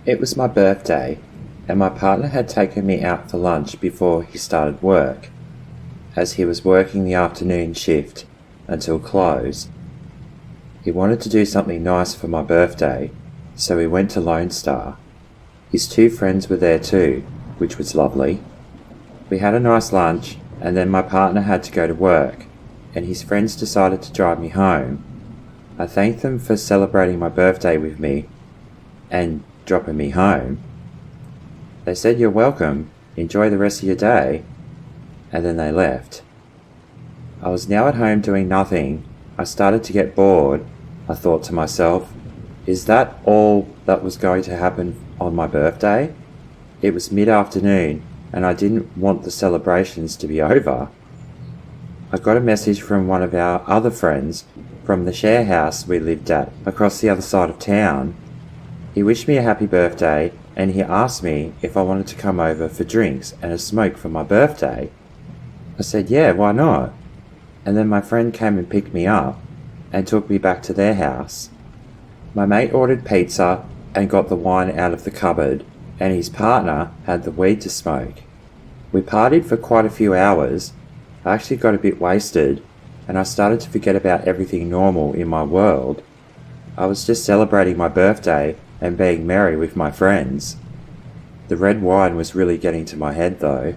It was my birthday, and my partner had taken me out for lunch before he started work, as he was working the afternoon shift until close. He wanted to do something nice for my birthday, so we went to Lone Star. His two friends were there too, which was lovely. We had a nice lunch, and then my partner had to go to work, and his friends decided to drive me home. I thanked them for celebrating my birthday with me and dropping me home. They said, "You're welcome, enjoy the rest of your day," and then they left. I was now at home doing nothing. I started to get bored. I thought to myself, is that all that was going to happen on my birthday? It was mid-afternoon and I didn't want the celebrations to be over. I got a message from one of our other friends from the share house we lived at across the other side of town. He wished me a happy birthday and he asked me if I wanted to come over for drinks and a smoke for my birthday. I said, yeah, why not? And then my friend came and picked me up and took me back to their house. My mate ordered pizza and got the wine out of the cupboard, and his partner had the weed to smoke. We partied for quite a few hours. I actually got a bit wasted, and I started to forget about everything normal in my world. I was just celebrating my birthday and being merry with my friends. The red wine was really getting to my head though.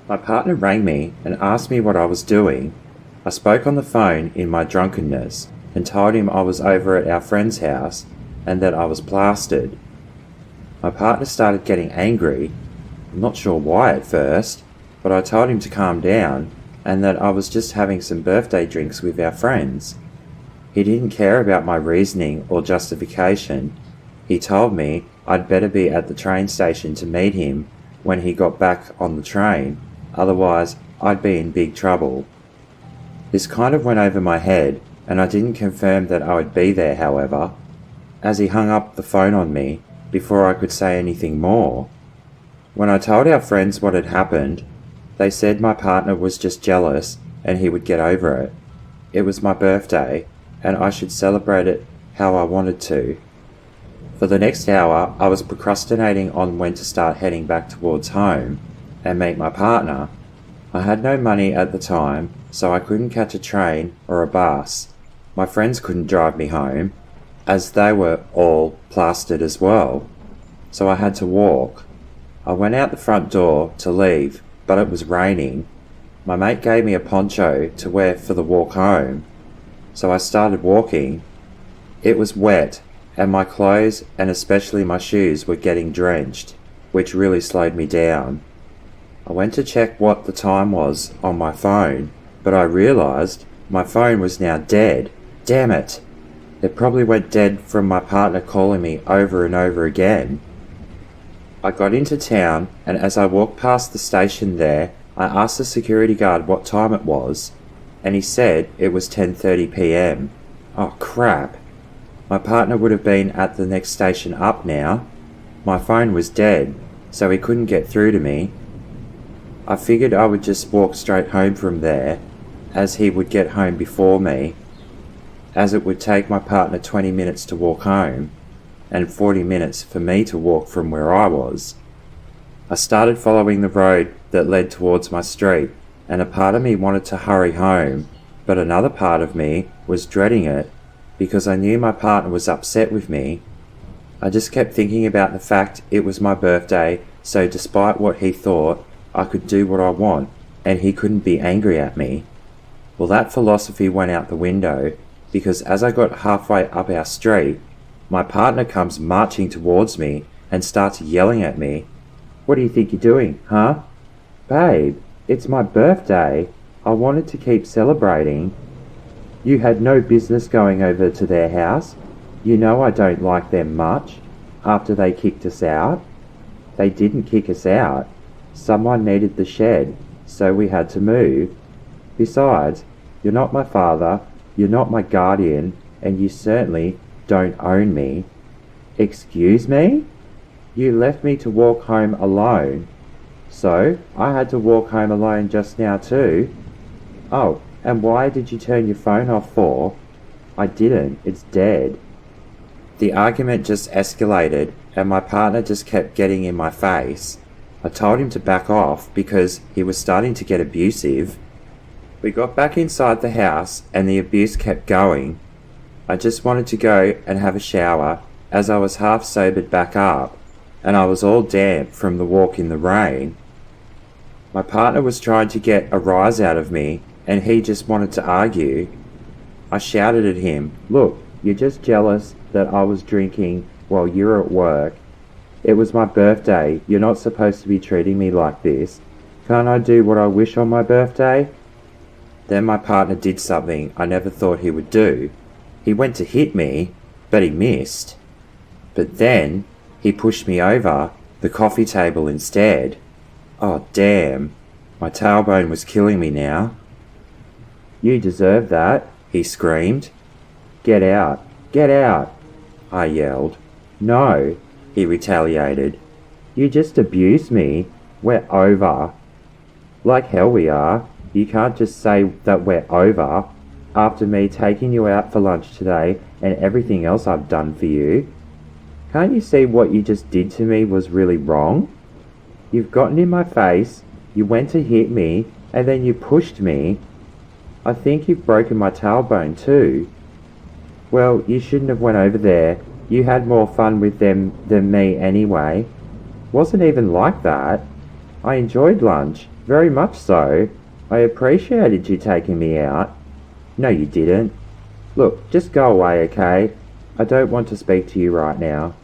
My partner rang me and asked me what I was doing. I spoke on the phone in my drunkenness and told him I was over at our friend's house and that I was plastered. My partner started getting angry. I'm not sure why at first, but I told him to calm down and that I was just having some birthday drinks with our friends. He didn't care about my reasoning or justification. He told me I'd better be at the train station to meet him when he got back on the train, otherwise I'd be in big trouble. This kind of went over my head, and I didn't confirm that I would be there, however, as he hung up the phone on me before I could say anything more. When I told our friends what had happened, they said my partner was just jealous and he would get over it. It was my birthday, and I should celebrate it how I wanted to. For the next hour, I was procrastinating on when to start heading back towards home and meet my partner. I had no money at the time, so I couldn't catch a train or a bus. My friends couldn't drive me home, as they were all plastered as well, so I had to walk. I went out the front door to leave, but it was raining. My mate gave me a poncho to wear for the walk home, so I started walking. It was wet, and my clothes and especially my shoes were getting drenched, which really slowed me down. I went to check what the time was on my phone, but I realised my phone was now dead. Damn it! It probably went dead from my partner calling me over and over again. I got into town, and as I walked past the station there, I asked the security guard what time it was, and he said it was 10:30 p.m. Oh crap! My partner would have been at the next station up now. My phone was dead, so he couldn't get through to me. I figured I would just walk straight home from there, as he would get home before me, as it would take my partner 20 minutes to walk home, and 40 minutes for me to walk from where I was. I started following the road that led towards my street, and a part of me wanted to hurry home, but another part of me was dreading it, because I knew my partner was upset with me. I just kept thinking about the fact it was my birthday, so despite what he thought, I could do what I want, and he couldn't be angry at me. Well, that philosophy went out the window, because as I got halfway up our street, my partner comes marching towards me and starts yelling at me. "What do you think you're doing, huh?" "Babe, it's my birthday. I wanted to keep celebrating." "You had no business going over to their house. You know I don't like them much, after they kicked us out." "They didn't kick us out. Someone needed the shed, so we had to move. Besides, you're not my father, you're not my guardian, and you certainly don't own me." "Excuse me? You left me to walk home alone." "So, I had to walk home alone just now too." "Oh, and why did you turn your phone off for?" "I didn't, it's dead." The argument just escalated and my partner just kept getting in my face. I told him to back off because he was starting to get abusive. We got back inside the house and the abuse kept going. I just wanted to go and have a shower as I was half sobered back up and I was all damp from the walk in the rain. My partner was trying to get a rise out of me and he just wanted to argue. I shouted at him, "Look, you're just jealous that I was drinking while you're at work. It was my birthday. You're not supposed to be treating me like this. Can't I do what I wish on my birthday?" Then my partner did something I never thought he would do. He went to hit me, but he missed. But then he pushed me over the coffee table instead. Oh damn, my tailbone was killing me now. "You deserve that," he screamed. "Get out, get out," I yelled. "No," he retaliated. "You just abused me. We're over." "Like hell we are. You can't just say that we're over after me taking you out for lunch today and everything else I've done for you. Can't you see what you just did to me was really wrong? You've gotten in my face, you went to hit me, and then you pushed me. I think you've broken my tailbone too. Well, you shouldn't have went over there. You had more fun with them than me anyway. Wasn't even like that. I enjoyed lunch, very much so. I appreciated you taking me out." "No, you didn't. Look, just go away, okay? I don't want to speak to you right now."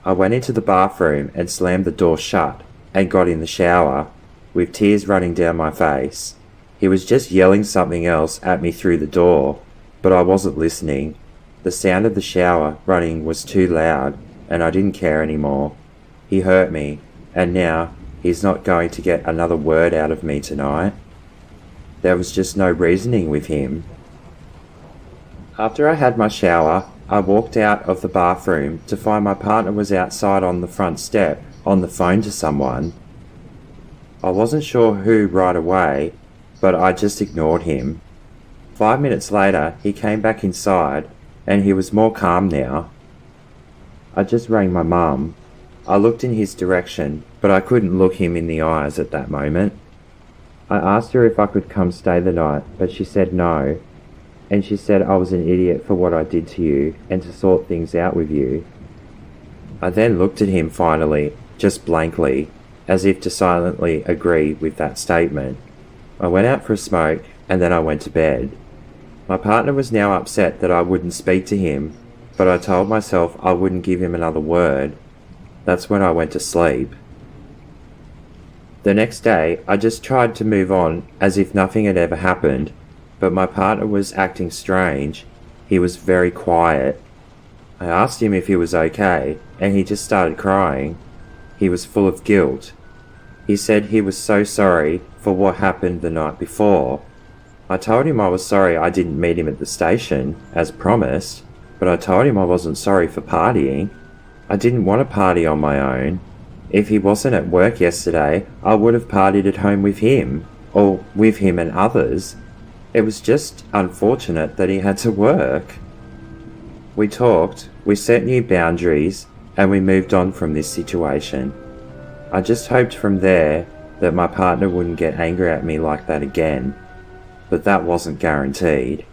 I went into the bathroom and slammed the door shut and got in the shower, with tears running down my face. He was just yelling something else at me through the door, but I wasn't listening. The sound of the shower running was too loud, and I didn't care anymore. He hurt me, and now he's not going to get another word out of me tonight. There was just no reasoning with him. After I had my shower, I walked out of the bathroom to find my partner was outside on the front step on the phone to someone. I wasn't sure who right away, but I just ignored him. 5 minutes later, he came back inside, and he was more calm now. I just rang my mum. I looked in his direction, but I couldn't look him in the eyes at that moment. I asked her if I could come stay the night, but she said no, and she said I was an idiot for what I did to you and to sort things out with you. I then looked at him finally, just blankly, as if to silently agree with that statement. I went out for a smoke, and then I went to bed. My partner was now upset that I wouldn't speak to him, but I told myself I wouldn't give him another word. That's when I went to sleep. The next day, I just tried to move on as if nothing had ever happened, but my partner was acting strange. He was very quiet. I asked him if he was okay, and he just started crying. He was full of guilt. He said he was so sorry for what happened the night before. I told him I was sorry I didn't meet him at the station, as promised, but I told him I wasn't sorry for partying. I didn't want to party on my own. If he wasn't at work yesterday, I would have partied at home with him, or with him and others. It was just unfortunate that he had to work. We talked, we set new boundaries, and we moved on from this situation. I just hoped from there that my partner wouldn't get angry at me like that again, but that wasn't guaranteed.